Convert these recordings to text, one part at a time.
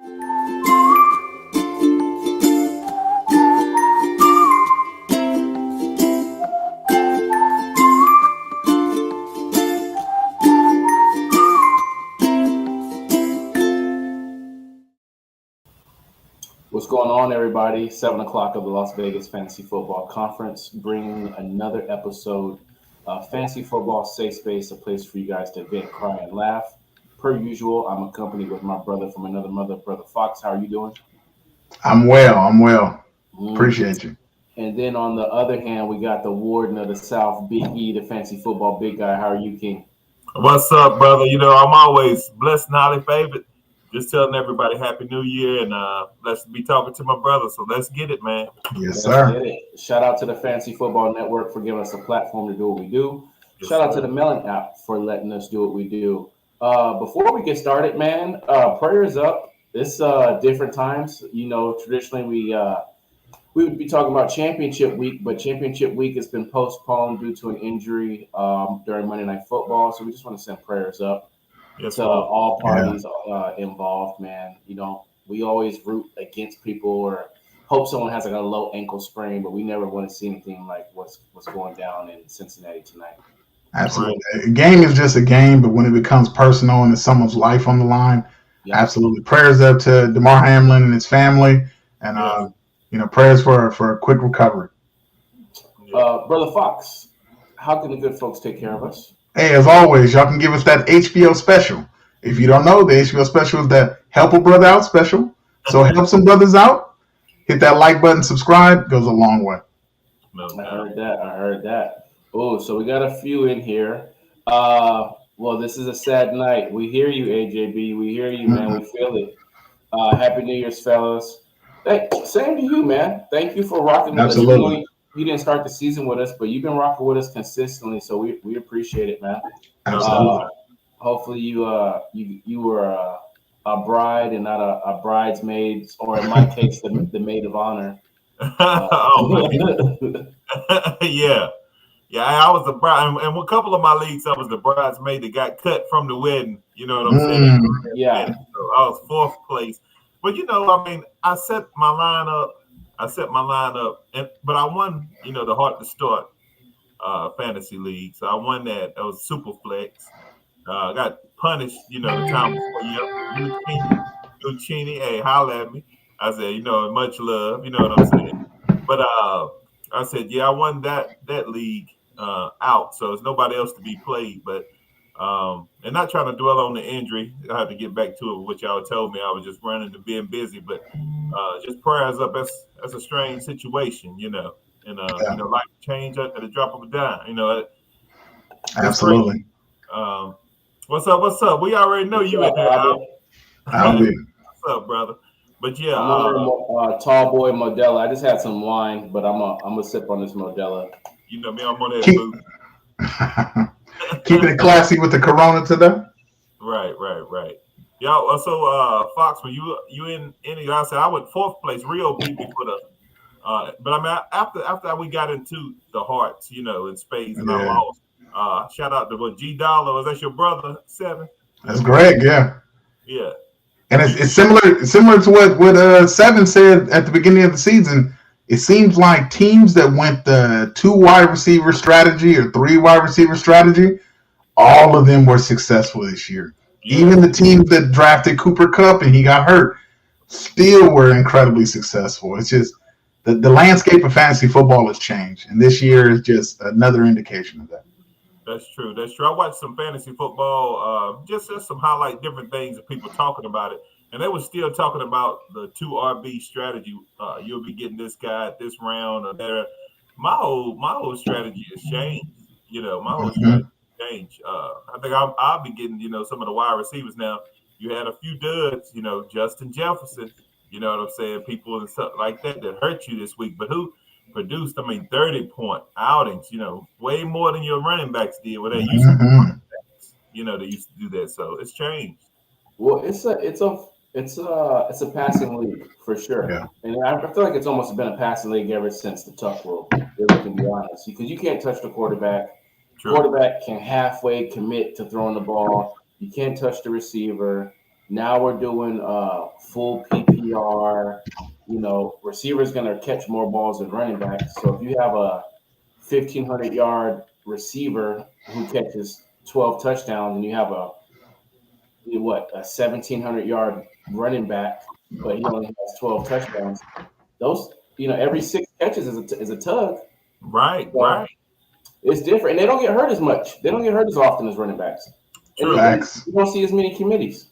What's going on, everybody? 7 o'clock of the Las Vegas Fantasy Football Conference, bringing another episode of Fantasy Football Safe Space, a place for you guys to vent, cry, and laugh. Per usual, I'm accompanied with my brother from another mother, Brother Fox. How are you doing? I'm well. Appreciate you. And then on the other hand, we got the warden of the South, Big E, the fantasy football big guy. How are you, King? What's up, brother? I'm always blessed and highly favored. Just telling everybody Happy New Year, and let's be talking to my brother. So let's get it, man. Yes, sir. Get it. Shout out to the Fantasy Football Network for giving us a platform to do what we do. Yes, Shout out sir. to the Melon app for letting us do what we do. Before we get started, man, prayers up. It's different times. Traditionally we would be talking about championship week, but championship week has been postponed due to an injury during Monday Night Football. So we just want to send prayers up Yes, to sir. all parties involved, man. We always root against people or hope someone has like a low ankle sprain, but we never want to see anything like what's going down in Cincinnati tonight. Absolutely. A game is just a game, but when it becomes personal and it's someone's life on the line, absolutely. Prayers up to DeMar Hamlin and his family, and prayers for a quick recovery. Brother Fox, how can the good folks take care of us? Hey, as always, y'all can give us that HBO special. If you don't know, the HBO special is the Help a Brother Out special. So help some brothers out. Hit that like button, subscribe. Goes a long way. I heard that. Oh, so we got a few in here. Well, this is a sad night. We hear you, AJB. We hear you, man. We feel it. Happy New Year's, fellas. Hey, same to you, man. Thank you for rocking with us. You didn't start the season with us, but you've been rocking with us consistently, so we appreciate it, man. Absolutely. Hopefully you were a bride and not a bridesmaid, or in my case, the maid of honor. Yeah, I was the bride, and a couple of my leagues, I was the bridesmaid that got cut from the wedding. You know what I'm saying? Yeah. So I was fourth place, but I set my line up. But I won, the Heart to Start fantasy league. So I won that. That was super flex. I got punished, the time before. Lucchini, hey, holla at me. I said, much love. You know what I'm saying? But I said, I won that league out. So it's nobody else to be played. But and not trying to dwell on the injury. I had to get back to it, what y'all told me. I was just running and being busy. But just prayers up. That's a strange situation, and life change at the drop of a dime. Absolutely. What's up? We already know you in there. I'll be. What's up, brother? But yeah, tall boy Modelo. I just had some wine, but I'm gonna sip on this Modelo. You know me, I'm on that food. Keeping it classy with the Corona today. Right. Y'all, so Fox, when you in any? I said I went fourth place. Rio beat me for the. But after we got into the hearts, in space, and I lost. Shout out to G Dollar. Was that your brother, 7? That's Greg. Yeah. Yeah. And it's similar to what 7 said at the beginning of the season. It seems like teams that went the 2 wide receiver strategy or 3 wide receiver strategy, all of them were successful this year. Yeah. Even the teams that drafted Cooper Kupp and he got hurt still were incredibly successful. It's just the landscape of fantasy football has changed, and this year is just another indication of that. That's true. I watched some fantasy football, just some highlight different things of people talking about it. And they were still talking about the 2 RB strategy. You'll be getting this guy at this round or there. My whole strategy has changed. My whole strategy has changed. I think I'll be getting, some of the wide receivers now. You had a few duds, Justin Jefferson, you know what I'm saying? People and stuff like that hurt you this week. But who produced, 30-point outings, way more than your running backs did. Where they used to they used to do that. So it's changed. Well, it's a passing league for sure. Yeah. And I feel like it's almost been a passing league ever since the Tuck rule, if we can be honest. Because you can't touch the quarterback. True. Quarterback can halfway commit to throwing the ball. You can't touch the receiver. Now we're doing full PPR. Receivers gonna catch more balls than running backs. So if you have a 1,500-yard receiver who catches 12 touchdowns, and you have a 1,700-yard running back, but he only has 12 touchdowns. Those every 6 catches is a tug. Right, So right. it's different, and they don't get hurt as much. They don't get hurt as often as running backs, and True. Facts. you don't see as many committees.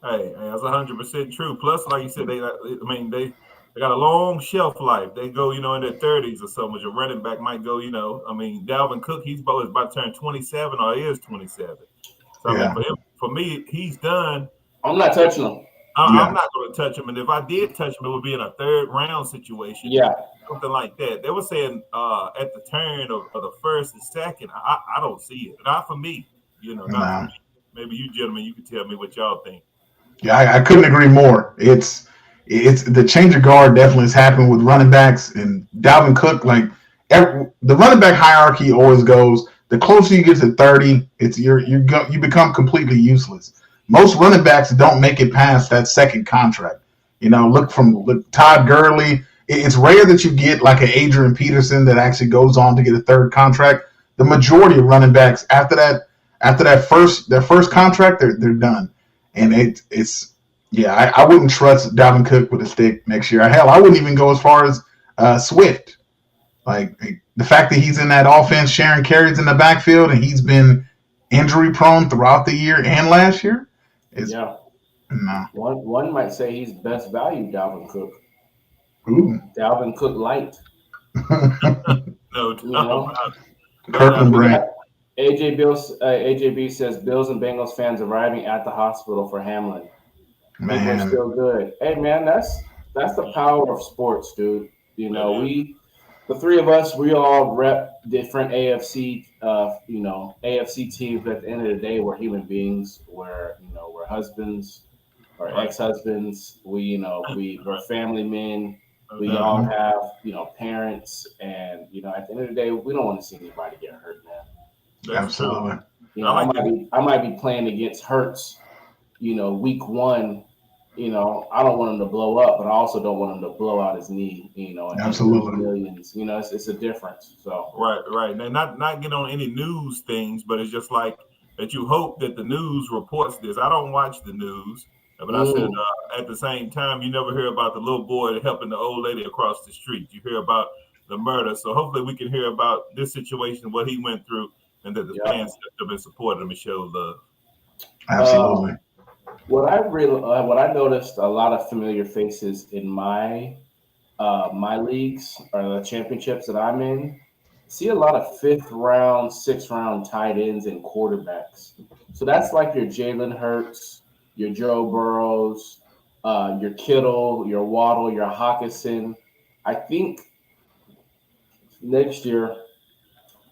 Hey, that's 100% true. Plus, like you said, they got a long shelf life. They go, in their 30s or so. But your running back might go, Dalvin Cook, he's about to turn 27 or is 27. So I mean, Yeah. for me, he's done. I'm not touching them. I'm not going to touch him, and if I did touch him, it would be in a third round situation, Yeah, something like that. They were saying at the turn of the first and second. I don't see it. Not for me. Not for Nah. me. Maybe you gentlemen, you can tell me what y'all think. Yeah, I couldn't agree more. It's the change of guard definitely has happened with running backs and Dalvin Cook. Like the running back hierarchy always goes. The closer you get to 30, you become completely useless. Most running backs don't make it past that second contract. Look Todd Gurley. It's rare that you get like an Adrian Peterson that actually goes on to get a third contract. The majority of running backs after their first contract, they're done. And it's yeah, I wouldn't trust Dalvin Cook with a stick next year. Hell, I wouldn't even go as far as Swift. Like the fact that he's in that offense, sharing carries in the backfield, and he's been injury prone throughout the year and last year. Is yeah. no. One might say he's best value, Dalvin Cook. Ooh. Dalvin Cook light. No You doubt know, about it. No doubt. Kirkland we Brand. got AJB says Bills and Bengals fans arriving at the hospital for Hamlin. Think we're Man. still good. Hey man, that's the power of sports, dude. That is. The three of us, we all rep different AFC teams. But at the end of the day, we're human beings. We're husbands or Right. ex-husbands. We're family men. No We doubt. all have parents, and at the end of the day, we don't want to see anybody get hurt, man. That's true. Absolutely. I like I might be playing against Hurts, week one. I don't want him to blow up, but I also don't want him to blow out his knee, and Absolutely. millions. It's a difference. So right. And not get on any news things, but it's just like that. You hope that the news reports this. I don't watch the news, but I said mm, at the same time, you never hear about the little boy helping the old lady across the street. You hear about the murder. So hopefully we can hear about this situation, what he went through, and that the yeah. fans stepped up and supported him and showed love. Absolutely. What I noticed a lot of familiar faces in my leagues or the championships that I'm in. See a lot of fifth round, sixth round tight ends and quarterbacks. So that's like your Jalen Hurts, your Joe Burrows, your Kittle, your Waddle, your Hawkinson. I think next year,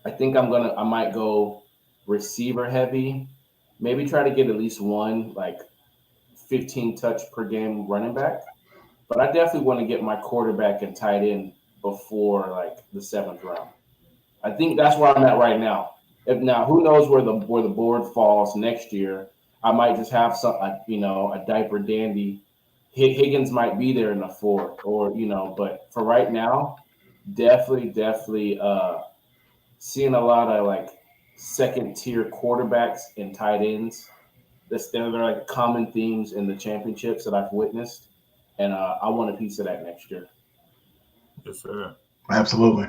I might go receiver heavy. Maybe try to get at least one like 15 touch per game running back. But I definitely want to get my quarterback and tight end before like the seventh round. I think that's where I'm at right now. If now, who knows where the board falls next year? I might just have a diaper dandy. Higgins might be there in the fourth, or But for right now, definitely seeing a lot of like second tier quarterbacks and tight ends. They're like common themes in the championships that I've witnessed, and I want a piece of that next year. Yes, sir. Absolutely.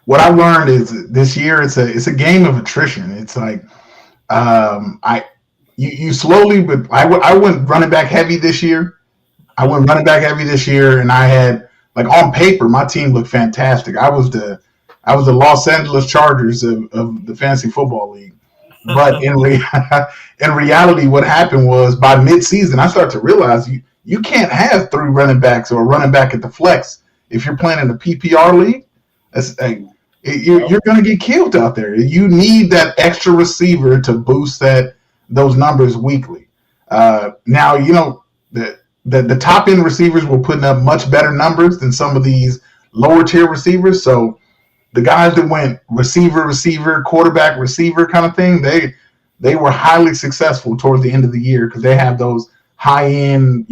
What I learned is this year it's a game of attrition. It's like I you slowly, but I went running back heavy this year. And I had like on paper my team looked fantastic. I was the Los Angeles Chargers of the fantasy football league. But in reality, what happened was by midseason, I started to realize you can't have three running backs or a running back at the flex if you're playing in a PPR league. You're going to get killed out there. You need that extra receiver to boost those numbers weekly. Now the top end receivers were putting up much better numbers than some of these lower tier receivers. So the guys that went receiver, quarterback, receiver kind of thing, they were highly successful towards the end of the year because they have high end,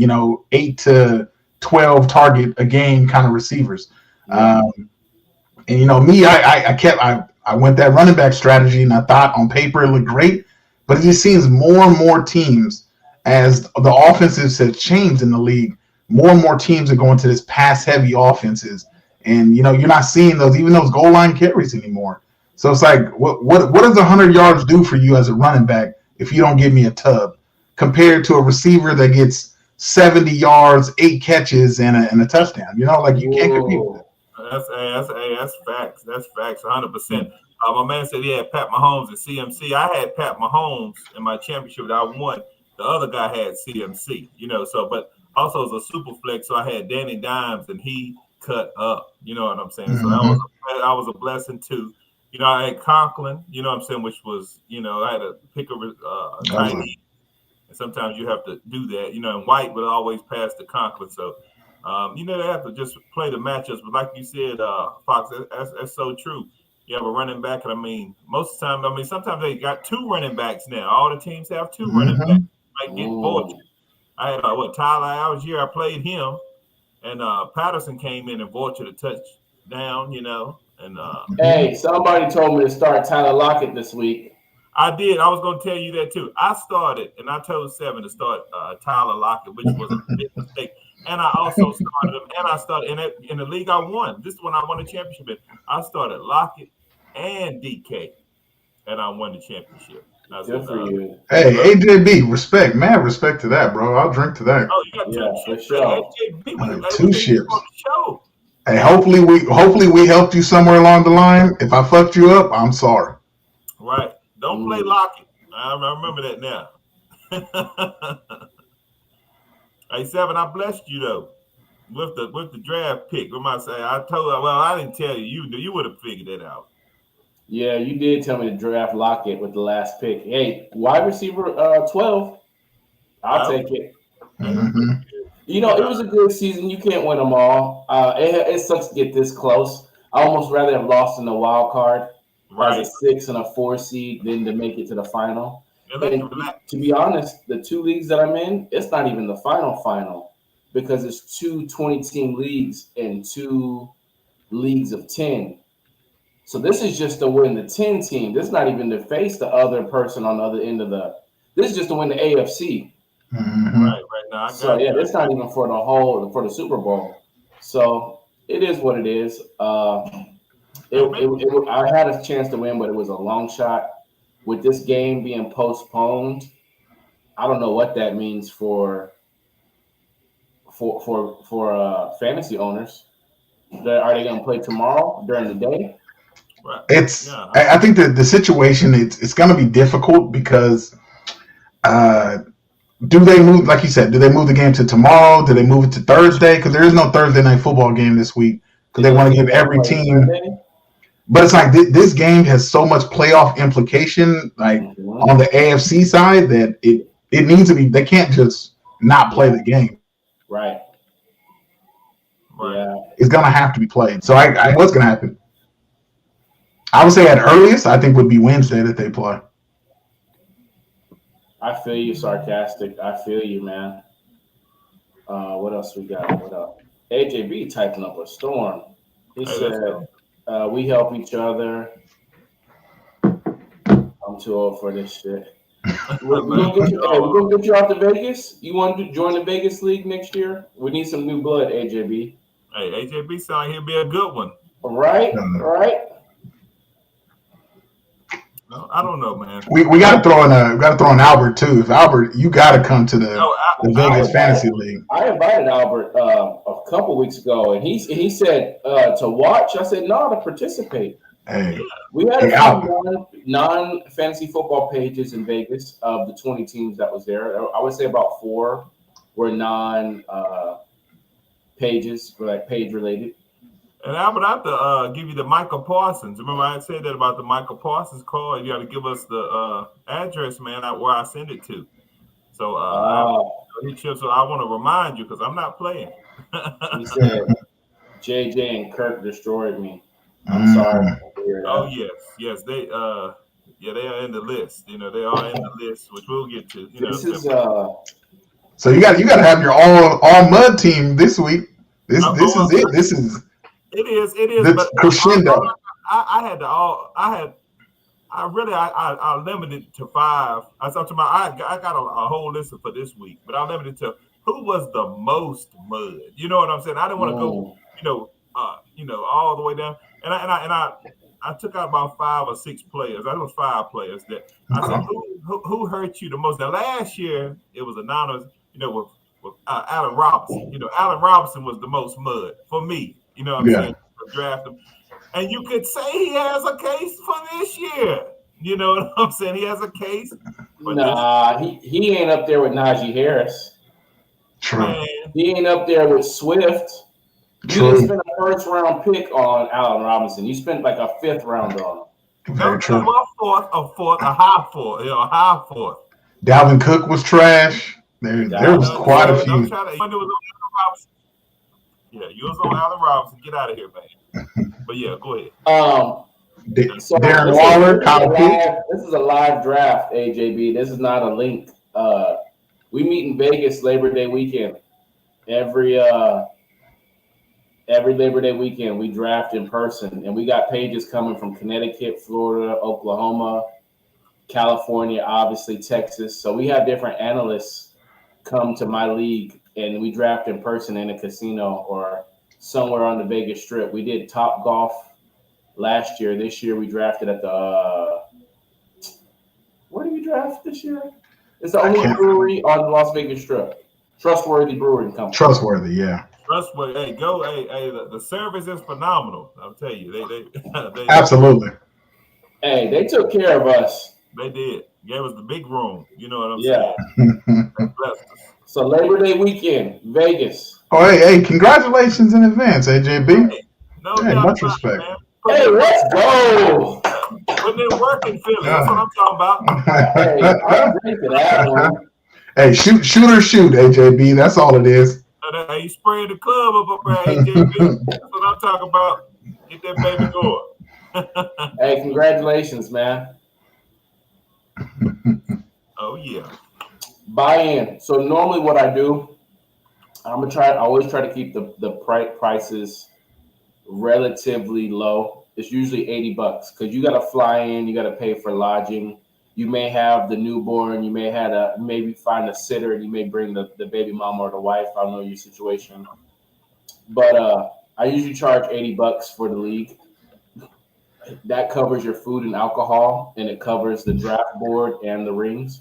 8 to 12 target a game kind of receivers. Yeah. And me, I went that running back strategy, and I thought on paper it looked great, but it just seems more and more teams, as the offenses have changed in the league, more and more teams are going to this pass heavy offenses, and you're not seeing those goal line carries anymore. So it's like, what does 100 yards do for you as a running back if you don't give me a tub, compared to a receiver that gets 70 yards, 8 catches, and a touchdown? Like, you can't compete with it. That's facts. That's facts, 100%. Mm. My man said he had Pat Mahomes and CMC. I had Pat Mahomes in my championship that I won. The other guy had CMC, so, but also as a super flex, so I had Danny Dimes and he cut up, you know what I'm saying? So Mm-hmm. that was a blessing too. I had Conklin, you know what I'm saying, which was, I had to pick a tight end. And sometimes you have to do that, and White would always pass the Conklin. So, they have to just play the matchups. But like you said, Fox, that's so true. You have a running back, and most of the time, sometimes they got 2 running backs now. All the teams have 2 running backs. Mm-hmm. Might get vultured. I had Tyler Algier. I played him, and Patterson came in and vultured a touchdown. And Hey, somebody told me to start Tyler Lockett this week. I did. I was going to tell you that too. I started, and I told Seven to start Tyler Lockett, which was a big mistake. And I also started him, and I started in the league I won. This is when I won the championship in. I started Lockett and DK, and I won the championship. Good for you. Hey, AJB, respect, man, respect to that, bro. I'll drink to that. Oh, you got 2 ships. For sure. AJB, 2 ships on the show. Hey, hopefully we helped you somewhere along the line. If I fucked you up, I'm sorry. Right. Don't play Lockett. I remember that now. Hey, Seven, I blessed you though with the draft pick. What am I saying? I didn't tell you. You would have figured it out. Yeah, you did tell me to draft Lockett with the last pick. Hey, wide receiver 12. I'll take it. Mm-hmm. It was a good season. You can't win them all. It sucks to get this close. I almost rather have lost in the wild card as a 6 and a 4 seed than to make it to the final. And to be honest, the 2 leagues that I'm in, it's not even the final because it's 2 20-team leagues and 2 leagues of 10. So this is just to win the 10 team. This is not even to face the other person on the other end of this is just to win the AFC. Mm-hmm. Right now. So yeah, it's not even for the Super Bowl. So it is what it is. I had a chance to win, but it was a long shot. With this game being postponed, I don't know what that means for fantasy owners. Are they going to play tomorrow during the day? Right. I think that the situation it's going to be difficult because do they move, like you said, do they move the game to tomorrow? Do they move it to Thursday? Because there is no Thursday night football game this week because they want to give every team. But it's like this game has so much playoff implication, like on the AFC side, that it needs to be. They can't just not play the game. Right. Yeah. It's gonna have to be played. So what's gonna happen? I would say at earliest, I think would be Wednesday that they play. I feel you, sarcastic. I feel you, man. What else we got? What up? AJB typing up a storm. He said, we help each other. I'm too old for this shit. We're gonna get you out to Vegas. You want to join the Vegas League next year? We need some new blood, AJB. Hey, AJB sound like he'll be a good one. Right. No, I don't know, man. We got to throw in Albert too. If Albert, you got to come to the Vegas Fantasy League. I invited Albert a couple weeks ago, and he said to watch. I said no, to participate. Hey, we had a few non-fantasy football pages in Vegas of the 20 teams that was there. I would say about 4 were pages, like page related. And Albert, I have to give you the Michael Parsons. Remember I said that about the Michael Parsons call? You got to give us the address, man, where I send it to. So so I want to remind you because I'm not playing. He said, JJ and Kirk destroyed me. I'm sorry. Oh yes, they are in the list. They are in the list, which we'll get to. So you got to have your all mud team this week. This is it. This is it is. the But crescendo. I had to I limited to 5. I thought to I got a whole list for this week, but I limited to who was the most mud. You know what I'm saying? I didn't want to go, all the way down. I took out about 5 or 6 players. I was 5 players that I said who hurt you the most. Now last year it was anonymous, with Allen Robinson. Allen Robinson was the most mud for me. You know what I'm saying? Draft him. And you could say he has a case for this year. You know what I'm saying? He has a case. Nah, he ain't up there with Najee Harris. True. Man. He ain't up there with Swift. You didn't spend a first round pick on Allen Robinson. You spent like a 5th round on him. Very true. A high fourth, a high fourth. Dalvin Cook was trash. There was quite a few. Yeah, you was on Allen Robinson. Get out of here, man. But yeah, go ahead. So Darren Waller, Kyle Pitts. This is a live draft, AJB. This is not a link. We meet in Vegas Labor Day weekend. Every Labor Day weekend, we draft in person, and we got pages coming from Connecticut, Florida, Oklahoma, California, obviously Texas. So we have different analysts come to my league, and we draft in person in a casino or somewhere on the Vegas Strip. We did Top Golf last year. This year we drafted at the where did we draft this year? It's the only brewery on the Las Vegas Strip. Trustworthy Brewing Company. Trustworthy, yeah. Trustworthy. Hey, go. Hey, the service is phenomenal. I'll tell you. They Absolutely. Hey, they took care of us. They did. Gave us the big room. You know what I'm saying? So Labor Day weekend, Vegas. Oh, hey, congratulations in advance, AJB. Hey, much respect. Man. Hey, let's go. Putting in work in Philly. That's what I'm talking about. Hey, I'm ready for that one. Hey, shoot, AJB. That's all it is. He spraying the club up there, AJB. That's what I'm talking about. Get that baby going. Hey, congratulations, man. Oh yeah. Buy in. So normally what I do, I always try to keep the prices relatively low. It's usually $80 because you got to fly in, you got to pay for lodging. You may have the newborn, you may maybe find a sitter, and you may bring the baby mama or the wife. I don't know your situation, but I usually charge $80 for the league. That covers your food and alcohol, and it covers the draft board and the rings.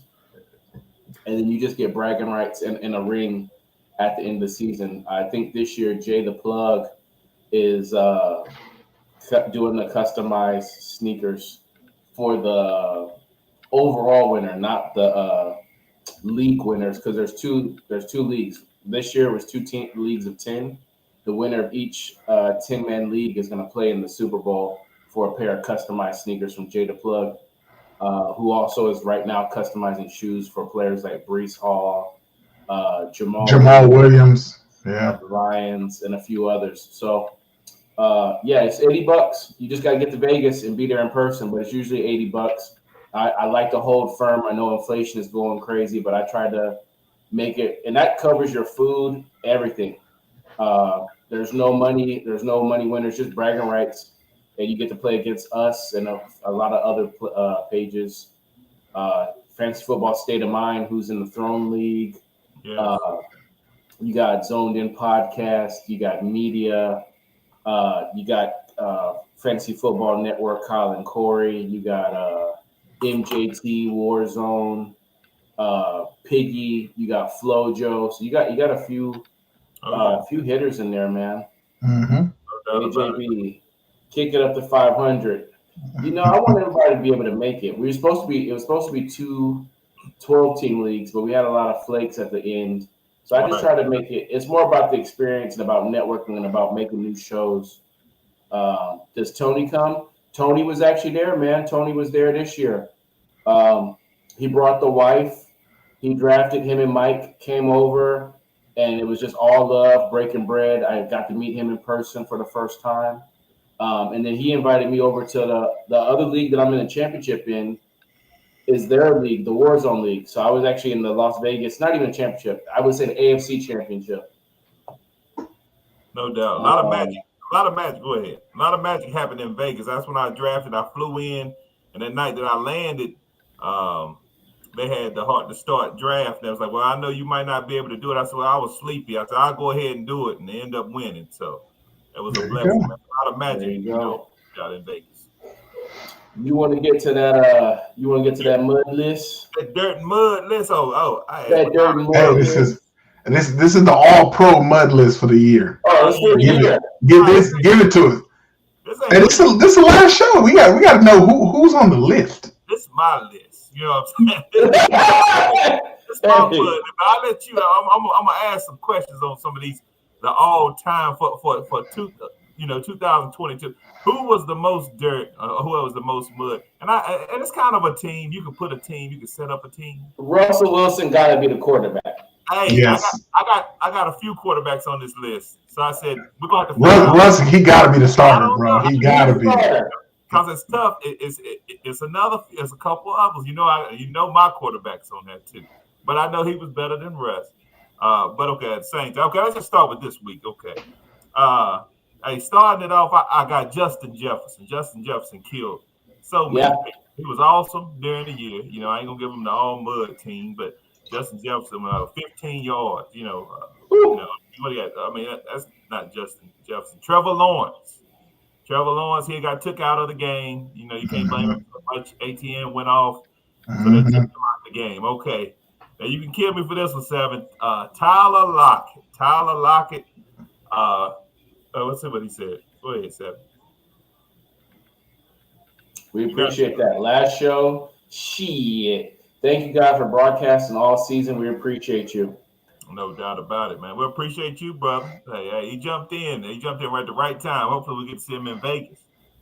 And then you just get bragging rights and a ring at the end of the season. I think this year Jay the Plug is doing the customized sneakers for the overall winner, not the league winners, because there's two leagues. This year was two leagues of 10. The winner of each 10-man league is going to play in the Super Bowl for a pair of customized sneakers from Jay the Plug, who also is right now customizing shoes for players like Breece Hall, Jamal Williams, the Lions, and a few others. So, it's $80. You just got to get to Vegas and be there in person, but it's usually $80. I like to hold firm. I know inflation is going crazy, but I try to make it, and that covers your food, everything. There's no money winners, just bragging rights. And you get to play against us and a lot of other pages. Fantasy Football State of Mind, who's in the Throne League. Yes. You got Zoned In Podcast. You got media. You got Fantasy Football Network, Colin Corey. You got MJT Warzone, Piggy. You got Flojo. So you got a few hitters in there, man. Mm-hmm. AJB. Kick it up to 500. I want everybody to be able to make it. It was supposed to be two 12-team leagues, but we had a lot of flakes at the end. So I just try to make it. It's more about the experience and about networking and about making new shows. Does Tony come? Tony was actually there, man. Tony was there this year. He brought the wife. He drafted him and Mike came over, and it was just all love, breaking bread. I got to meet him in person for the first time. And then he invited me over to the other league that I'm in a championship in. is their league, the Warzone League. So I was actually in the Las Vegas, not even a championship. I would say the AFC championship. No doubt. A lot of magic. Um, A lot of magic. Go ahead. A lot of magic happened in Vegas. That's when I drafted. I flew in, and that night that I landed, um, they had the heart to start draft. And I was like, "Well, I know you might not be able to do it." I said, "Well, I was sleepy." I said, "I'll go ahead and do it," and they end up winning. So it was a There you blessing. go. Man. A lot of there magic, you go. out in Vegas. You want to get to that? You want to get to that mud list? That dirt and mud. Let's I had That dirt and Hey, mud list. this is the all pro mud list for the year. Oh, it's for the Give year. give it to us. this Hey, ain't this is the last show. We got to know who's on the list. this my list. You know what I'm saying? It's my Hey. blood. I'll let you. I'm gonna ask some questions on some of these. The all time for 2022. Who was the most dirt? Who was the most mud? And it's kind of a team. You can put a team. You can set up a team. Russell Wilson got to be the quarterback. Hey, Yes. I got a few quarterbacks on this list. So I said we're going to have to figure out. Russ, he got to be the I starter, don't bro. know. He got to be. Because it's tough. It's a couple others. You know my quarterbacks on that too. But I know he was better than Russ. But okay, at the same time. Okay, let's just start with this week. Okay. Hey, starting it off, I got Justin Jefferson. Justin Jefferson killed so many people. He was awesome during the year. You know, I ain't gonna give him the all mud team, but Justin Jefferson, 15 yards. What do you got? I mean, that's not Justin Jefferson. Trevor Lawrence. He got took out of the game. You know, you can't blame him so much. ATM went off, so they took him out of the game. Okay. Now you can kill me for this one, Seven. Tyler Lockett. Let's see what he said. Go ahead, Seven. We appreciate that. Last show, shit. Thank you, guys, for broadcasting all season. We appreciate you. No doubt about it, man. We appreciate you, brother. Hey, he jumped in. He jumped in right at the right time. Hopefully, we get to see him in Vegas.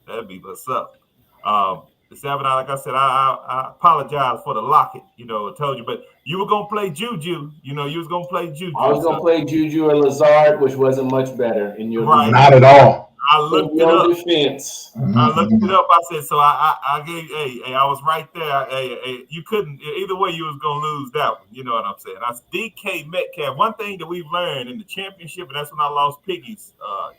That'd be what's up. The Seven, like I said, I apologize for the Lockett. You know, I told you, but you were gonna play Juju. You know, you was gonna play Juju. I was gonna play Juju or Lazard, which wasn't much better in your Right. Not at all. I looked it up. Defense. I looked it up. I said, so I gave, hey, I was right there. Hey, you couldn't, either way, you was going to lose that one. You know what I'm saying? I said, DK Metcalf. One thing that we've learned in the championship, and that's when I lost Piggy's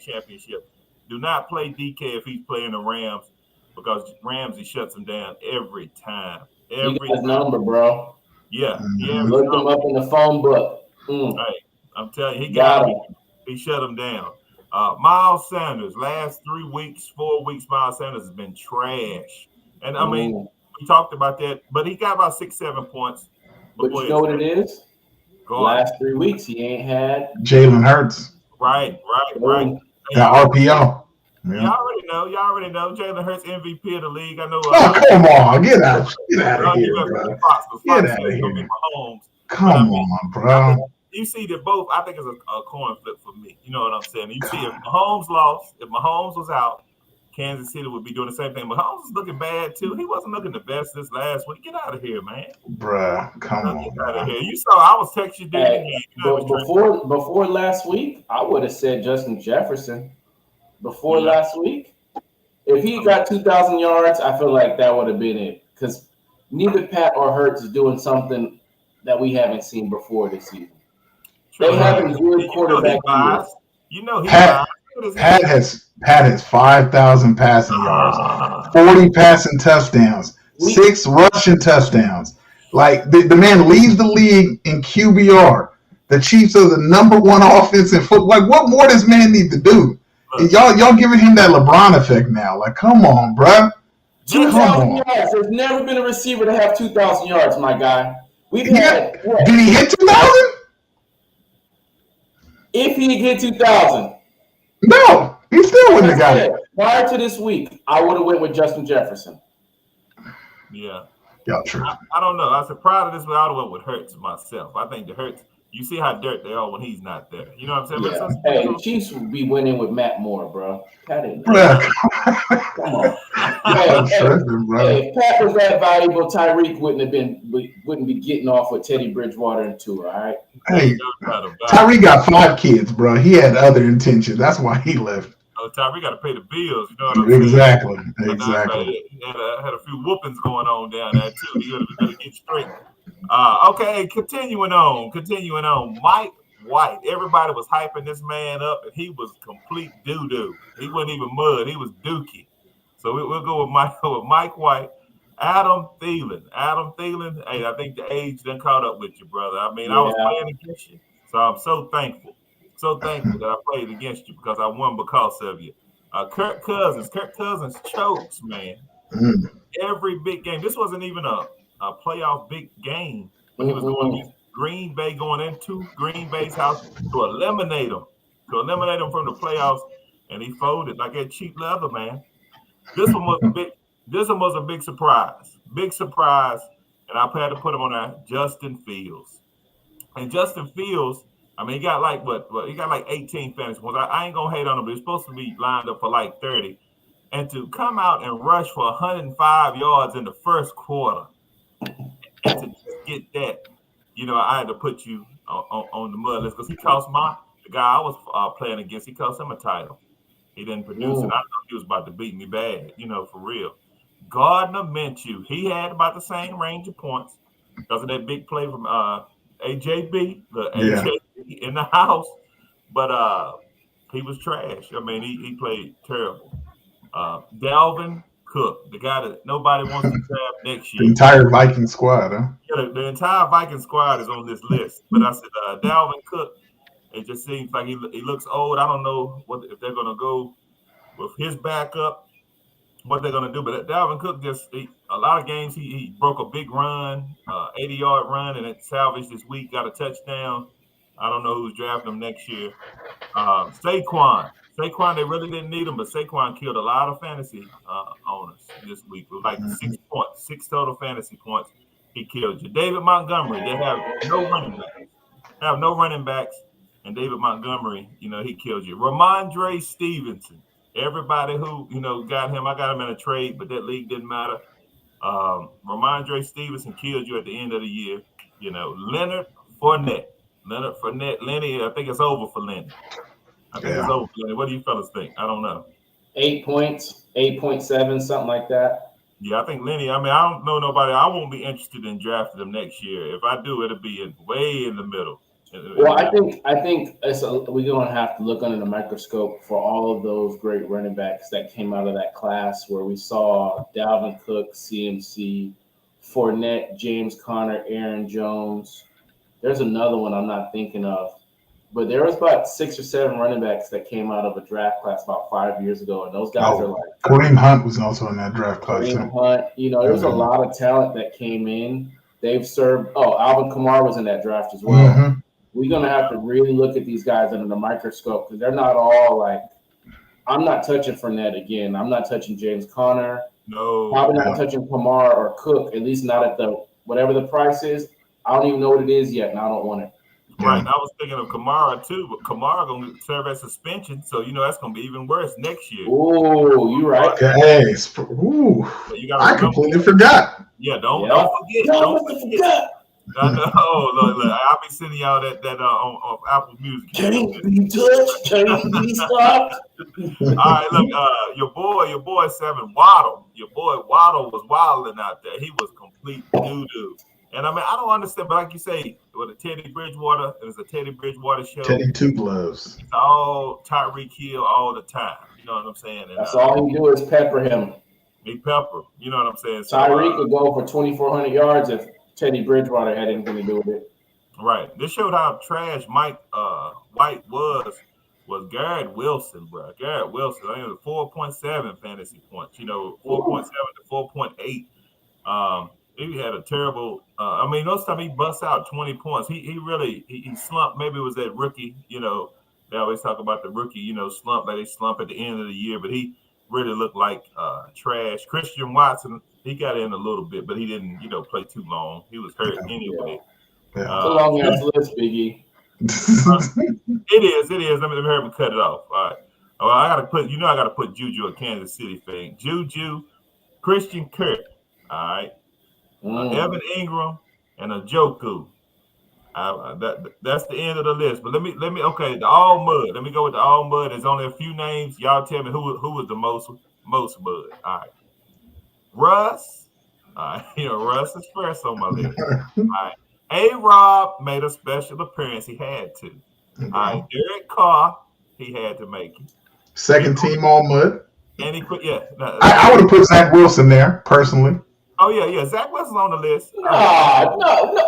championship, do not play DK if he's playing the Rams, because Ramsey shuts him down every time. He got his number, bro. Yeah. Looked him up in the phone book. Hey, I'm telling you, he shut him down. Miles Sanders, last 4 weeks, Miles Sanders has been trash. And I mean, we talked about that, but he got about 6-7 points. But you know what it is? Last 3 weeks, he ain't had Jalen Hurts. Right. That RPO. Yeah. Y'all already know. Jalen Hurts MVP of the league. I know. Come on, get out of here, bro. Get out of here. Come on, bro. You see that both, I think it's a coin flip for me. You know what I'm saying? You see, if Mahomes lost, if Mahomes was out, Kansas City would be doing the same thing. Mahomes is looking bad, too. He wasn't looking the best this last week. Get out of here, man. Bruh, come on. Get out of here. You saw, I was texting you during the game. Before last week, I would have said Justin Jefferson. Before last week, if he got 2,000 yards, I feel like that would have been it. Because neither Pat or Hurts is doing something that we haven't seen before this season. They have a good quarterback. Pat has 5,000 passing yards, 40 passing touchdowns, 6 rushing touchdowns. Like the man leads the league in QBR. The Chiefs are the #1 offense in football. Like, what more does man need to do? And y'all giving him that LeBron effect now. Like, come on, bro. 2,000 yards. There's never been a receiver to have 2,000 yards, my guy. Did he hit 2,000? If he hit 2,000. No, he still wouldn't have got it. Prior to this week, I would have went with Justin Jefferson. Yeah. Y'all true. I don't know. I said prior to this week, I would have went with Hurts myself. I think the Hurts, you see how dirt they are when he's not there. You know what I'm saying? Yeah. Hey, the Chiefs will be winning with Matt Moore, bro. Pat ain't come on. Hey, if Pat was that valuable, Tyreek wouldn't be getting off with Teddy Bridgewater and Tua, all right? Hey, Tyreek got 5 kids, bro. He had other intentions. That's why he left. Tyreek got to pay the bills. You know what I'm saying? Exactly. That's right. Exactly. He had a few whoopings going on down there too. He better get straight. Okay, continuing on. Mike White. Everybody was hyping this man up, and he was complete doo doo. He wasn't even mud. He was dookie. So we'll go with Mike White. Adam Thielen. Adam Thielen. Hey, I think the age done caught up with you, brother. I mean, I was Yeah. playing against you, so I'm so thankful. So thankful that I played against you because I won because of you. Kirk Cousins. Kirk Cousins chokes, man. Mm. Every big game. This wasn't even a playoff big game, but he was going Mm-mm. against Green Bay, going into Green Bay's house to eliminate them from the playoffs, and he folded like that cheap leather, man. This one was a big. This one was a big surprise, and I had to put him on that. Justin Fields, and Justin Fields. I mean, he got like what? He got like 18 fantasy points. I ain't gonna hate on him, but he's supposed to be lined up for like 30 and to come out and rush for 105 yards in the first quarter and to just get that, I had to put you on the mud list because he cost the guy I was playing against, he cost him a title. He didn't produce it. I Mm. thought he was about to beat me bad, for real. Gardner Minshew, he had about the same range of points because of that big play from the Yeah. AJB in the house, but he was trash. I mean, he played terrible. Dalvin Cook, the guy that nobody wants to draft next The year. entire Viking squad, huh? Yeah, the entire Viking squad is on this list. But I said Dalvin Cook. It just seems like he looks old. I don't know if they're gonna go with his backup, what they're gonna do. But Dalvin Cook a lot of games he broke a big run, 80-yard run, and it salvaged this week. Got a touchdown. I don't know who's drafting him next year. Saquon, they really didn't need him, but Saquon killed a lot of fantasy owners this week with like Mhm. 6 points, 6 total fantasy points. He killed you. David Montgomery, they have no running backs. Have no running backs, and David Montgomery, he killed you. Ramondre Stevenson, everybody who got him, I got him in a trade, but that league didn't matter. Ramondre Stevenson killed you at the end of the year. Leonard Fournette, Lenny, I think it's over for Lenny. I think it's Yeah. over. What do you fellas think? I don't know. 8 points, 8.7, something like that. Yeah, I think Lenny. I mean, I don't know nobody. I won't be interested in drafting him next year. If I do, it'll be way in the middle. Well, I think we're gonna have to look under the microscope for all of those great running backs that came out of that class where we saw Dalvin Cook, CMC, Fournette, James Conner, Aaron Jones. There's another one I'm not thinking of, but there was about 6 or 7 running backs that came out of a draft class about 5 years ago, and those guys are Oh, like Kareem Hunt was also in that draft class Kareem too. Hunt. There's a lot of talent that came in. They've served. Oh, Alvin Kamara was in that draft as well. Mm-hmm. We're gonna have to really look at these guys under the microscope because they're not all like. I'm not touching Fournette again. I'm not touching James Conner. No. Probably not touching Kamara or Cook. At least not at the whatever the price is. I don't even know what it is yet, and I don't want it. Right. And I was thinking of Kamara too, but Kamara gonna serve as suspension, so that's gonna be even worse next year. Oh, you right. Okay. Ooh, You gotta I completely forgot. Yeah, don't forget. Don't forget. I know. Look, I'll be sending y'all that on Apple Music. Can't be touched. Can't be stopped. All right, look, your boy Seven Waddle, your boy Waddle was wilding out there. He was complete doo doo. And I mean, I don't understand, but like you say, with a Teddy Bridgewater, it's a Teddy Bridgewater show. Teddy Two Gloves. It's all Tyreek Hill all the time. You know what I'm saying? And, That's all he do is pepper him. He pepper. You know what I'm saying? So, Tyreek could go for 2,400 yards if Teddy Bridgewater had anything to do with it. Right. This showed how trash Mike White was Garrett Wilson, bro. Garrett Wilson, I think it was 4.7 fantasy points. 4.7 to 4.8. He had a terrible. I mean, most time he busts out 20 points. He really he slumped. Maybe it was that rookie. They always talk about the rookie. Slump. Like they slump at the end of the year, but he really looked like trash. Christian Watson, he got in a little bit, but he didn't play too long. He was hurt anyway. Yeah. It's a long ass list, Biggie. It is. Let me hurry and cut it off. All right. Oh, I gotta put Juju a Kansas City thing. Juju, Christian Kirk. All right. Evan Ingram and Njoku. That's the end of the list. But let me okay, the all mud. Let me go with the all mud. There's only a few names. Y'all tell me who was the most mud. All right. Russ. All right, Russ is first on my list. All right. A-Rob made a special appearance. He had to. All right. Okay. Derek Carr, he had to make it. Second team all mud. And he quit. Yeah. I would have put Zach Wilson there personally. Oh yeah. Zach Wilson's on the list. No.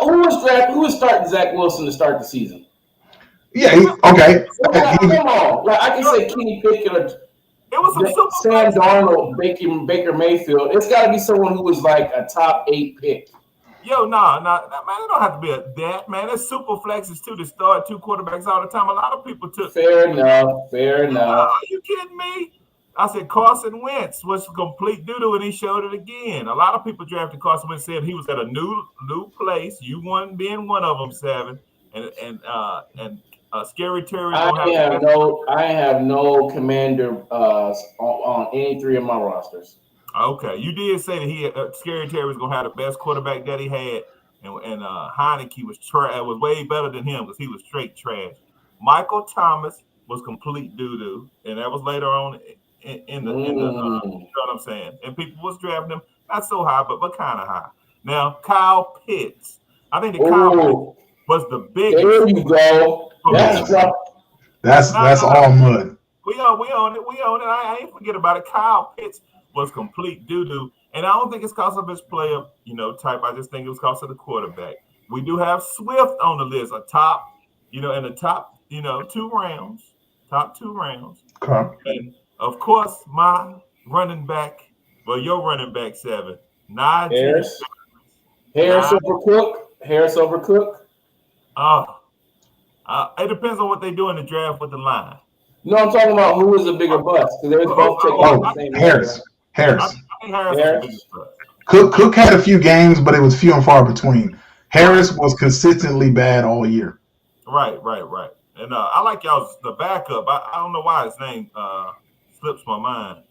Who was starting Zach Wilson to start the season? Yeah. Okay. Come on. Like I can say Kenny Pickett or It was some super Sam Darnold, Baker Mayfield. It's got to be someone who was like a top 8 pick. Yo, nah, man, it don't have to be that, man. There's super flexes too to start 2 quarterbacks all the time. A lot of people took. Fair enough. Are you kidding me? I said Carson Wentz was complete doo-doo, and he showed it again. A lot of people drafted Carson Wentz, said he was at a new place. You one being one of them, Seven, and Scary Terry. I have no commander on any 3 of my rosters. Okay, you did say that Scary Terry was gonna have the best quarterback that he had, and Heineke was way better than him because he was straight trash. Michael Thomas was complete doo-doo, and that was later on in the you know what I'm saying? And people was drafting him not so high, but kind of high. Now Kyle Pitts, I think Kyle Pitts was the biggest. There you go. That's all mud. We own it. I ain't forget about it. Kyle Pitts was complete doo-doo. And I don't think it's because of his player, type. I just think it was because of the quarterback. We do have Swift on the list, in the top, 2 rounds. Top 2 rounds. Okay. And of course, my running back, your running back, Seven. Harris over Cook. It depends on what they do in the draft with the line. No, I'm talking about who was a bigger bust because they was both taking the same. Harris. I think Harris was the biggest bust. Cook had a few games, but it was few and far between. Harris was consistently bad all year. Right. And I like the backup. I don't know why his name slips my mind.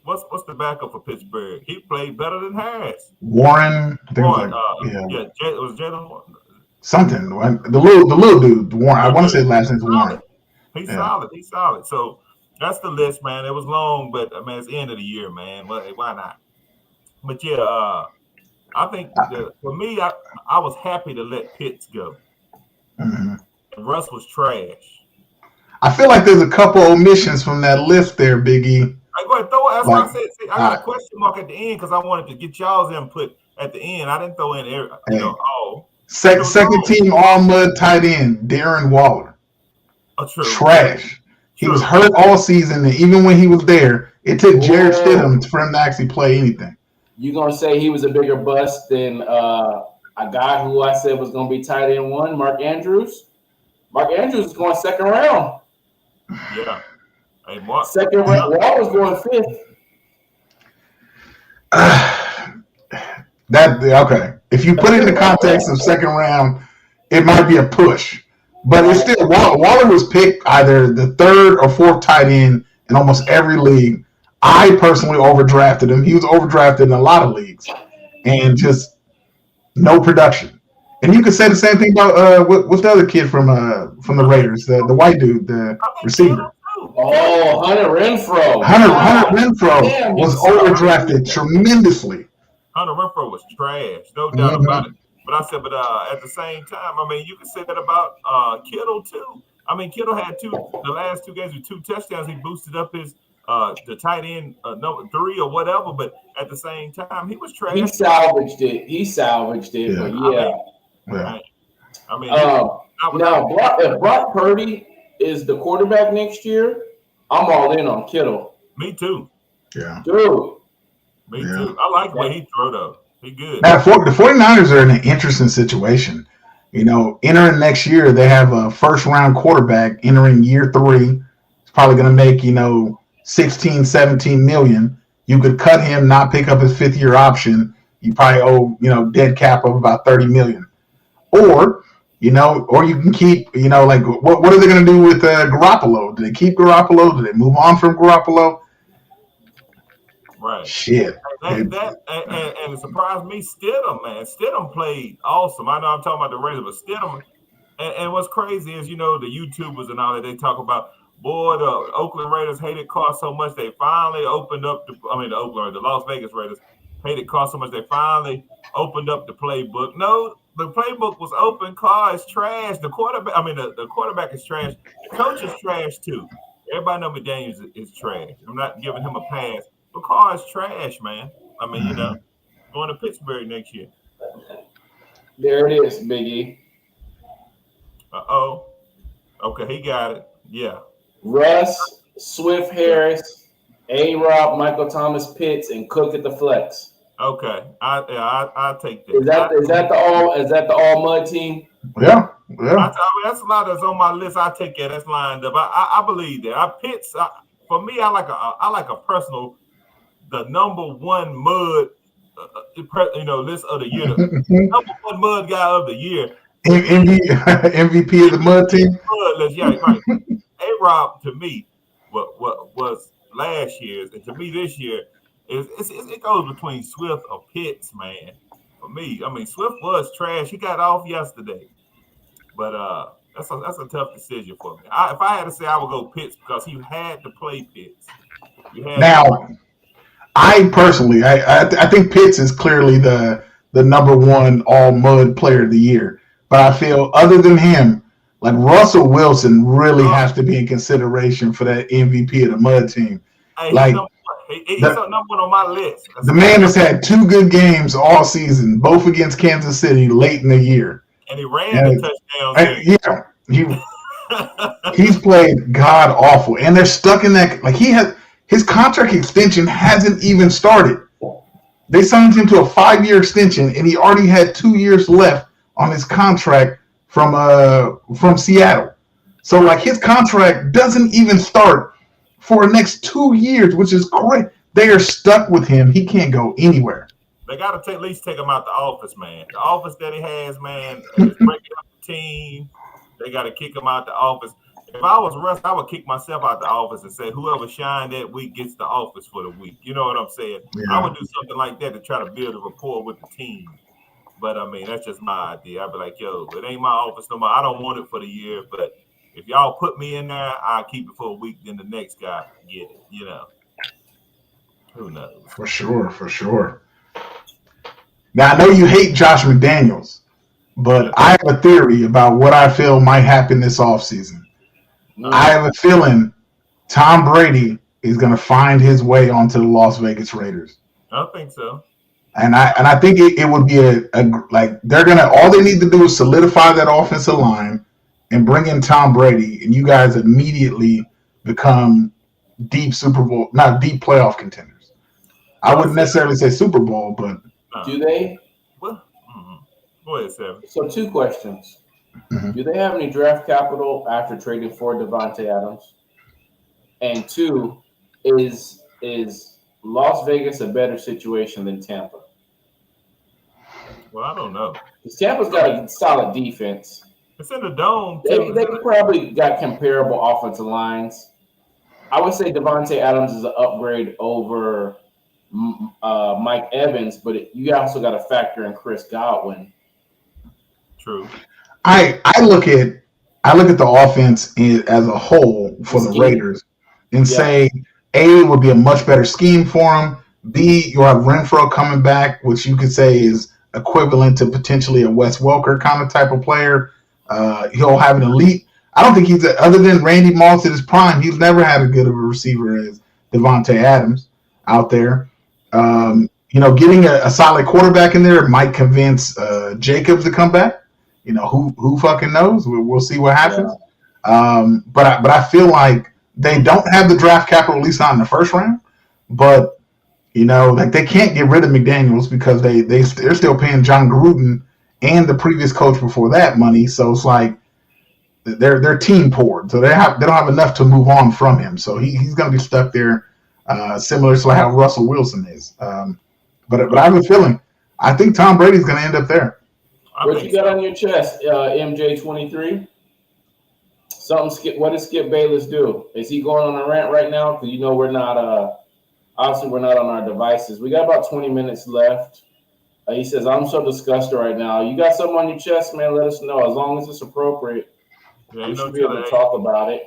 What's the backup for Pittsburgh? He played better than Harris. Warren. I think it was Jalen Warren. Something. The little dude, Warren. I want to say his last name's Warren. He's solid. So that's the list, man. It was long, but it's the end of the year, man. Why not? But yeah, I think for me, I was happy to let Pitts go. Mm-hmm. And Russ was trash. I feel like there's a couple omissions from that list there, Biggie. Go ahead, throw it. That's what I said. See, I got a question mark at the end because I wanted to get y'all's input at the end. I didn't throw in all. Second team all mud tight end, Darren Waller. Trash. He was hurt all season, and even when he was there, it took Jared Stidham for him to actually play anything. You gonna say he was a bigger bust than a guy who I said was gonna be tight end 1, Mark Andrews? Mark Andrews is going 2nd round. Yeah. Hey, Mark. 2nd round. Wall was going 5th. Okay. If you put it in the context of 2nd round, it might be a push. But it's still Waller was picked either the 3rd or 4th tight end in almost every league. I personally overdrafted him. He was overdrafted in a lot of leagues, and just no production. And you could say the same thing about what's the other kid from the Raiders, the white dude, the receiver. Oh, Hunter Renfrow. Hunter Renfrow was overdrafted tremendously. Hunter Renfrow was trash, no doubt about it. But I said, at the same time, you can say that about Kittle too. Kittle had the last 2 games with 2 touchdowns. He boosted up his the tight end number 3 or whatever. But at the same time, he was trash. He salvaged it. Yeah. But now if Brock Purdy is the quarterback next year, I'm all in on Kittle. Me too. Yeah. Dude. Me too. I like the way he threw though. He good. Now, the 49ers are in an interesting situation. Entering next year, they have a 1st-round quarterback entering year 3. He's probably going to make, 16, 17 million. You could cut him, not pick up his 5th-year option. You probably owe, dead cap of about 30 million. Or you can keep, what are they going to do with Garoppolo? Do they keep Garoppolo? Do they move on from Garoppolo? Right. Shit. And it surprised me. Stidham, man. Stidham played awesome. I know I'm talking about the Raiders, but Stidham And what's crazy is, the YouTubers and all that, they talk about, boy, the Oakland Raiders hated Carr so much they finally opened up the Las Vegas Raiders hated Carr so much they finally opened up the playbook. No, the playbook was open. Carr is trash. The quarterback is trash. The coach is trash too. Everybody know McDaniels is trash. I'm not giving him a pass, but Carr is trash, man. Going to Pittsburgh next year. There it is, Biggie. Uh-oh. Okay, he got it. Yeah. Russ, Swift Harris, A-Rob, Michael Thomas Pitts, and Cook at the flex. Okay. I'll take that. Is that the all mud team? Yeah. That's a lot that's on my list. I take that. That's lined up. I believe that. For me, I like a personal, the number one mud list of the year. The number one mud guy of the year. MVP of the mud team. Yeah, right. A-Rob to me, what was last year's, and to me this year, it goes between Swift or Pitts, man. For me, Swift was trash. He got off yesterday, but that's a tough decision for me. If I had to say, I would go Pitts because he had to play Pitts. I personally, I think Pitts is clearly the number one all mud player of the year. But I feel other than him, like Russell Wilson really has to be in consideration for that MVP of the mud team. Hey, he's number one on my list. The man has had 2 good games all season, both against Kansas City late in the year. And he ran the touchdowns. He's played god awful. And they're stuck in that, like his contract extension hasn't even started. They signed him to a 5-year extension, and he already had 2 years left on his contract from Seattle. So like his contract doesn't even start for the next 2 years, which is great. They are stuck with him. He can't go anywhere. They got to at least take him out the office, man. The office that he has, man, is breaking up the team. They got to kick him out the office. If I was Russ, I would kick myself out the office and say, whoever shined that week gets the office for the week. You know what I'm saying? Yeah. I would do something like that to try to build a rapport with the team. But, that's just my idea. I'd be like, yo, it ain't my office no more. I don't want it for the year. But if y'all put me in there, I'll keep it for a week. Then the next guy get it, Who knows? For sure. Now, I know you hate Josh McDaniels, but I have a theory about what I feel might happen this offseason. I have a feeling Tom Brady is going to find his way onto the Las Vegas Raiders. I think so. And I think it would be all they need to do is solidify that offensive line and bring in Tom Brady, and you guys immediately become deep playoff contenders. I wouldn't necessarily say Super Bowl, but do they? Well, go ahead, Sam. So 2 questions. Mm-hmm. Do they have any draft capital after trading for Devontae Adams? And 2, is Las Vegas a better situation than Tampa? Well, I don't know. Because Tampa's got a solid defense. It's in the dome. They probably got comparable offensive lines. I would say Devontae Adams is an upgrade over Mike Evans, but you also got to factor in Chris Godwin. True. I look at the offense as a whole for the Raiders and say A, would be a much better scheme for them. B, you'll have Renfro coming back, which you could say is equivalent to potentially a Wes Welker kind of type of player. He'll have an elite. I don't think other than Randy Moss at his prime, he's never had as good of a receiver as Devontae Adams out there. Getting a solid quarterback in there might convince Jacobs to come back. Who fucking knows? We'll see what happens. Yeah. But I feel like they don't have the draft capital, at least not in the first round. But they can't get rid of McDaniels because they're still paying John Gruden and the previous coach before that money. So it's like they're team poor, so they don't have enough to move on from him. So he's going to be stuck there, similar to how Russell Wilson is. But I have a feeling I think Tom Brady's going to end up there. What you got on your chest, MJ23? What does Skip Bayless do? Is he going on a rant right now? Because we're not. Obviously, we're not on our devices. We got about 20 minutes left. He says, I'm so disgusted right now. You got something on your chest, man? Let us know. As long as it's appropriate, There we ain't no should be able telling. to talk about it.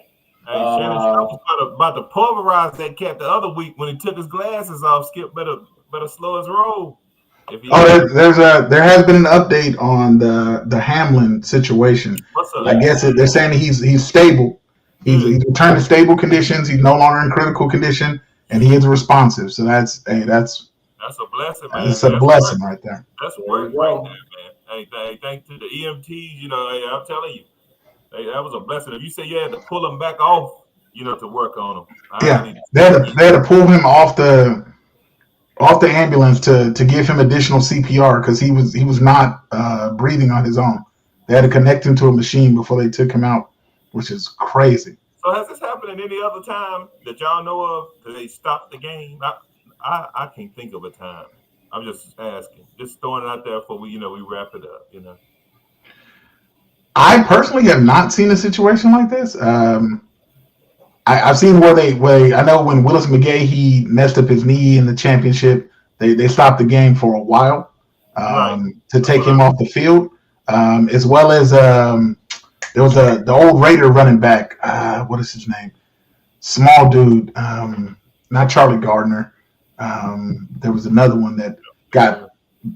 Hey, Shannon Sharp was about to pulverize that cat the other week when he took his glasses off. Skip better slow his roll. If he Oh, ain't, there has been an update on the Hamlin situation. what's I up? Yeah, guess they're saying he's stable. Good. He's returned to stable conditions. He's no longer in critical condition, and he is responsive. So That's a blessing, man. that's a That's work. blessing right there. That's there you work right go. there, man. Hey, thanks to the EMTs. Hey, I'm telling you, hey, that was a blessing. If you say you had to pull him back off, to work on him, I Yeah, need to they had to pull him off the ambulance to give him additional CPR because he was not breathing on his own. They had to connect him to a machine before they took him out, which is crazy. So has this happened at any other time that y'all know of? That they stopped the game? I can't think of a time. I'm just asking, just throwing it out there for we wrap it up. I personally have not seen a situation like this. I've seen where I know when Willis McGay he messed up his knee in the championship, they stopped the game for a while Right. to That's take what I him off the field, as well as there was the old Raider running back. What is his name? Small dude, not Charlie Gardner. There was another one that got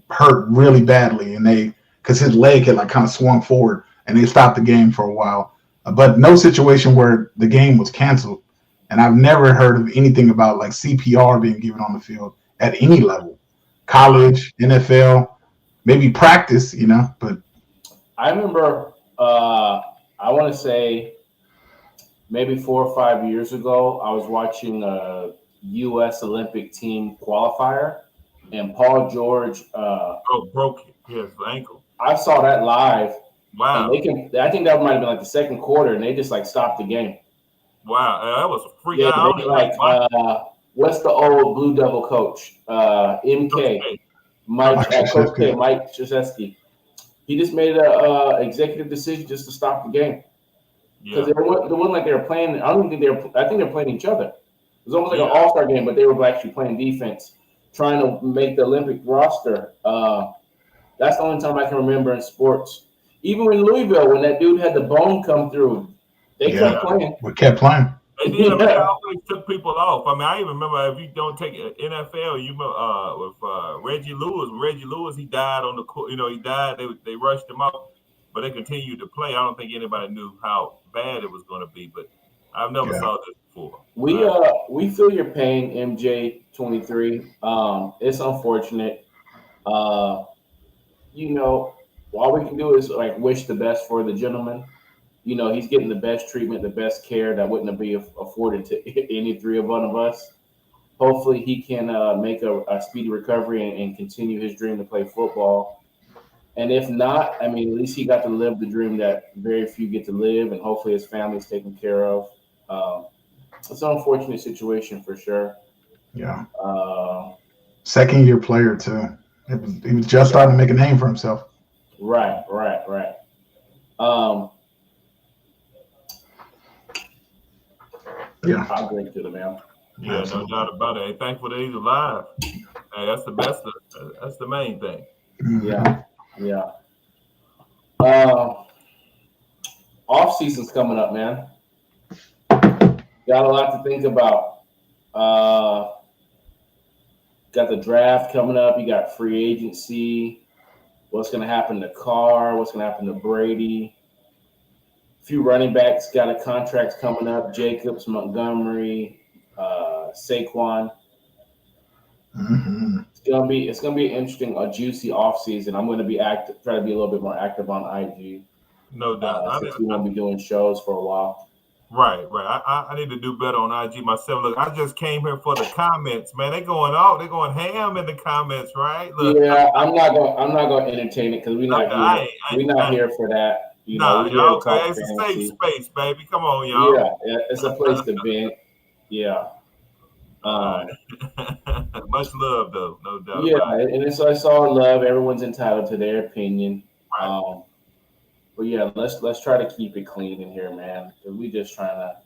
hurt really badly, and because his leg had like kind of swung forward, and they stopped the game for a while. But no situation where the game was canceled, and I've never heard of anything about like CPR being given on the field at any level, right. college, NFL, maybe practice, But I remember, I want to say maybe 4 or 5 years ago, I was watching a U.S. Olympic team qualifier, and Paul George. Oh, broke it. Yes, ankle. I saw that live, and Wow. they can. I think that might have been like the second quarter, and they just like stopped the game. Wow. That was a freak. Yeah, I don't they even like like. watch. What's the old Blue Devil coach? Coach MK. K. Coach Mike. Mike K. Coach K. Krzyzewski, Mike Krzyzewski. He just made a executive decision just to stop the game because Yeah. it wasn't like they were playing. I don't even think they were. I think they're playing each other. It was almost like Yeah. an all-star game, but they were actually playing defense, trying to make the Olympic roster. That's the only time I can remember in sports. Even in Louisville, when that dude had the bone come through, they yeah, kept Yeah. playing. we kept playing. They did. I mean, they Yeah, always took people off. I mean, I even remember if you don't take NFL, with Reggie Lewis. Reggie Lewis, he died on the court. He died. They rushed him out, but they continued to play. I don't think anybody knew how bad it was going to be. But I've never Yeah, saw this before. we feel your pain, MJ 23. It's unfortunate. Uh, all we can do is like wish the best for the gentleman. He's getting the best treatment, the best care that wouldn't be afforded to any three of one of us. Hopefully, he can make a speedy recovery and continue his dream to play football. And if not, I mean, at least he got to live the dream that very few get to live, and hopefully his family's taken care of. Um, it's an unfortunate situation for sure. yeah. Uh, Second year player too. He was just yeah, starting to make a name for himself. right, right, right. Um, Yeah, I'll drink to the man. Yeah, no absolutely. doubt about it. Hey, thankful that he's alive. Hey, that's the best. That's the main thing. Yeah, Hmm. yeah. Uh, Off season's coming up, man. Got a lot to think about. Uh, got the draft coming up. You got free agency. What's going to happen to Carr? What's going to happen to Brady? A few running backs got a contracts coming up. Jacobs, Montgomery, Saquon. Hmm. It's gonna be an interesting, a juicy off season. I'm gonna be active, try to be a little bit more active on IG No doubt. since we won't be doing shows for a while. Right, right. I need to do better on IG myself. Look, I just came here for the comments, man. They going out. They going ham in the comments, right? Look, Yeah, I'm not gonna entertain it because we're not I here. ain't, We're not I, here for that. nah, We're here to y'all okay. talk It's a safe fantasy. space, baby. Come on, y'all. Yeah, it's a place to vent. Yeah, Uh, um, much love, though. No doubt yeah, about it. and it's all love. Everyone's entitled to their opinion. Right. But yeah, let's try to keep it clean in here, man. 'Cause we just trying to.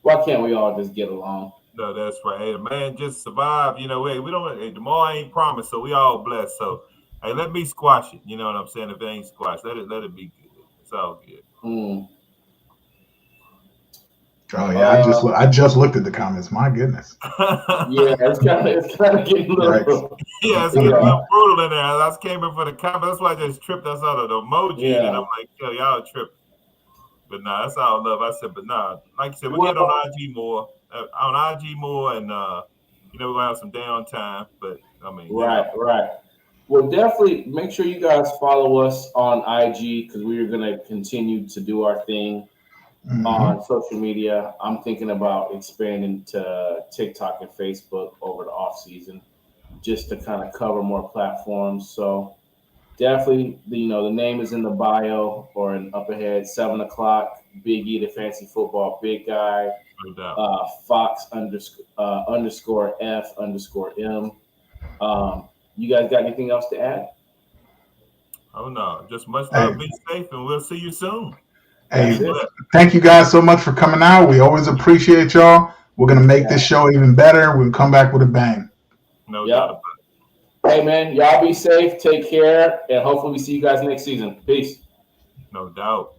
Why can't we all just get along? No, that's right. Hey, man, just survive. Hey, we don't. Hey, tomorrow ain't promised, so we all blessed. So Hey, let me squash it. You know what I'm saying? If it ain't squashed, let it be good. It's all good. Mm. Oh yeah, Uh, I just looked at the comments. My goodness. yeah, it's kind of getting a Yikes. little. Yeah, it's getting a Yeah, little brutal in there. I just came in for the comment. That's why I just tripped us out of the emoji, and I'm yeah. like, yo, y'all tripping. But nah, that's all love. I said, but nah, like you said, we get on Well, IG more, and we're gonna have some downtime. But I mean, right, right. Well, definitely make sure you guys follow us on IG because we are going to continue to do our thing Hmm. on social media. I'm thinking about expanding to TikTok and Facebook over the off season just to kind of cover more platforms. So definitely, the name is in the bio or in up ahead. 7 o'clock. Big E, the fancy football big guy. no doubt. Fox underscore F underscore M. You guys got anything else to add? Oh no, just much Hey, love. Be safe, and we'll see you soon. That's hey, Be it. blessed. thank you guys so much for coming out. We always appreciate y'all. We're gonna make Yeah. this show even better. We'll come back with a bang. No doubt Yep. about it. Hey man, y'all be safe, take care, and hopefully we see you guys next season. Peace. No doubt.